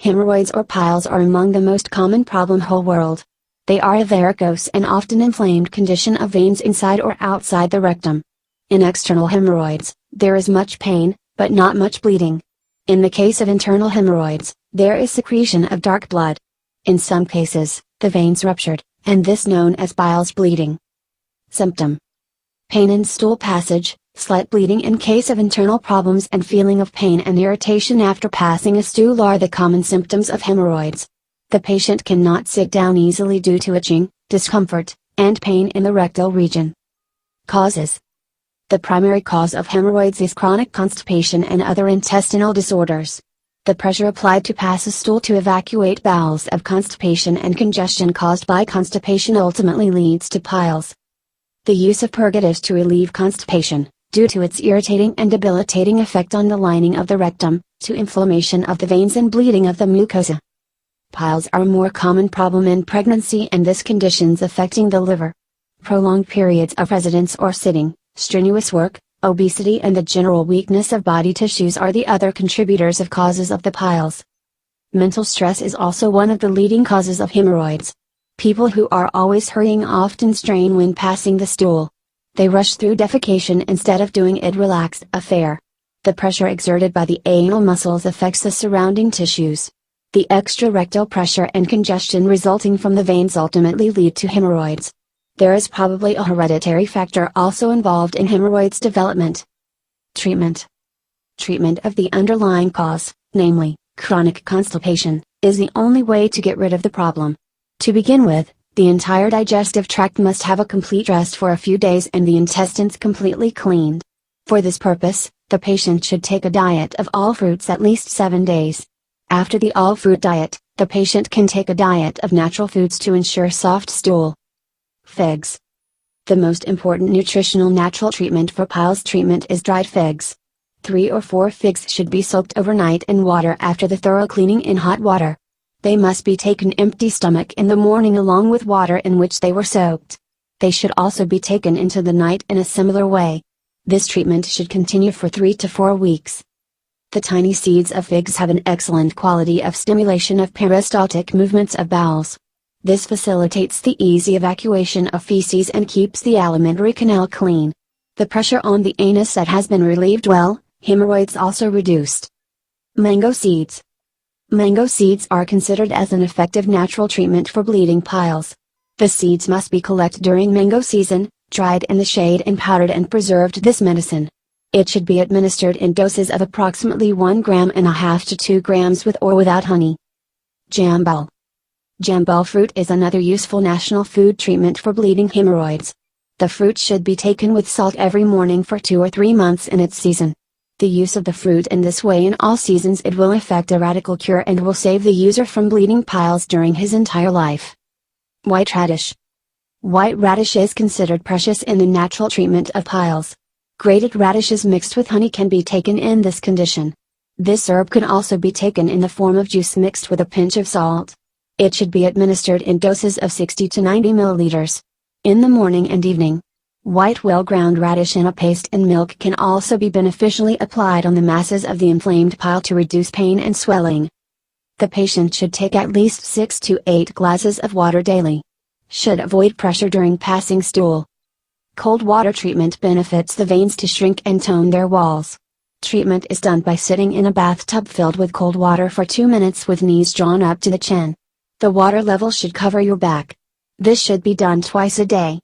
Hemorrhoids or piles are among the most common problem whole world. They are a varicose and often inflamed condition of veins inside or outside the rectum. In external hemorrhoids, there is much pain, but not much bleeding. In the case of internal hemorrhoids, there is secretion of dark blood. In some cases, the veins ruptured, and this known as piles bleeding. Symptom: pain in stool passage, slight bleeding in case of internal problems, and feeling of pain and irritation after passing a stool are the common symptoms of hemorrhoids. The patient cannot sit down easily due to itching, discomfort, and pain in the rectal region. Causes: the primary cause of hemorrhoids is chronic constipation and other intestinal disorders. The pressure applied to pass a stool to evacuate bowels of constipation and congestion caused by constipation ultimately leads to piles. The use of purgatives to relieve constipation, due to its irritating and debilitating effect on the lining of the rectum, to inflammation of the veins and bleeding of the mucosa. Piles are a more common problem in pregnancy and this conditions affecting the liver. Prolonged periods of residence or sitting, strenuous work, obesity and the general weakness of body tissues are the other contributors of causes of the piles. Mental stress is also one of the leading causes of hemorrhoids. People who are always hurrying often strain when passing the stool. They rush through defecation instead of doing it relaxed affair. The pressure exerted by the anal muscles affects the surrounding tissues. The extra rectal pressure and congestion resulting from the veins ultimately lead to hemorrhoids. There is probably a hereditary factor also involved in hemorrhoids development. Treatment: treatment of the underlying cause, namely, chronic constipation, is the only way to get rid of the problem. To begin with, the entire digestive tract must have a complete rest for a few days and the intestines completely cleaned. For this purpose, the patient should take a diet of all fruits at least 7 days. After the all-fruit diet, the patient can take a diet of natural foods to ensure soft stool. Figs. The most important nutritional natural treatment for piles treatment is dried figs. 3 or 4 figs should be soaked overnight in water after the thorough cleaning in hot water. They must be taken empty stomach in the morning along with water in which they were soaked. They should also be taken into the night in a similar way. This treatment should continue for 3 to 4 weeks. The tiny seeds of figs have an excellent quality of stimulation of peristaltic movements of bowels. This facilitates the easy evacuation of feces and keeps the alimentary canal clean. The pressure on the anus that has been relieved well, hemorrhoids also reduced. Mango seeds. Mango seeds are considered as an effective natural treatment for bleeding piles. The seeds must be collected during mango season, dried in the shade and powdered and preserved. This medicine. It should be administered in doses of approximately 1.5 grams to 2 grams with or without honey. Jambo. Jambo fruit is another useful national food treatment for bleeding hemorrhoids. The fruit should be taken with salt every morning for 2 or 3 months in its season. The use of the fruit in this way in all seasons it will effect a radical cure and will save the user from bleeding piles during his entire life. White radish. White radish is considered precious in the natural treatment of piles. Grated radishes mixed with honey can be taken in this condition. This herb can also be taken in the form of juice mixed with a pinch of salt. It should be administered in doses of 60 to 90 milliliters. In the morning and evening. White well-ground radish in a paste and milk can also be beneficially applied on the masses of the inflamed pile to reduce pain and swelling. The patient should take at least 6 to 8 glasses of water daily. Should avoid pressure during passing stool. Cold water treatment benefits the veins to shrink and tone their walls. Treatment is done by sitting in a bathtub filled with cold water for 2 minutes with knees drawn up to the chin. The water level should cover your back. This should be done twice a day.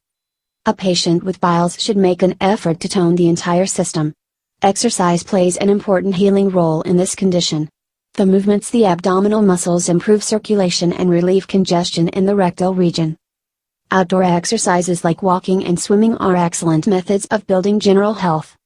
A patient with piles should make an effort to tone the entire system. Exercise plays an important healing role in this condition. The movements the abdominal muscles improve circulation and relieve congestion in the rectal region. Outdoor exercises like walking and swimming are excellent methods of building general health.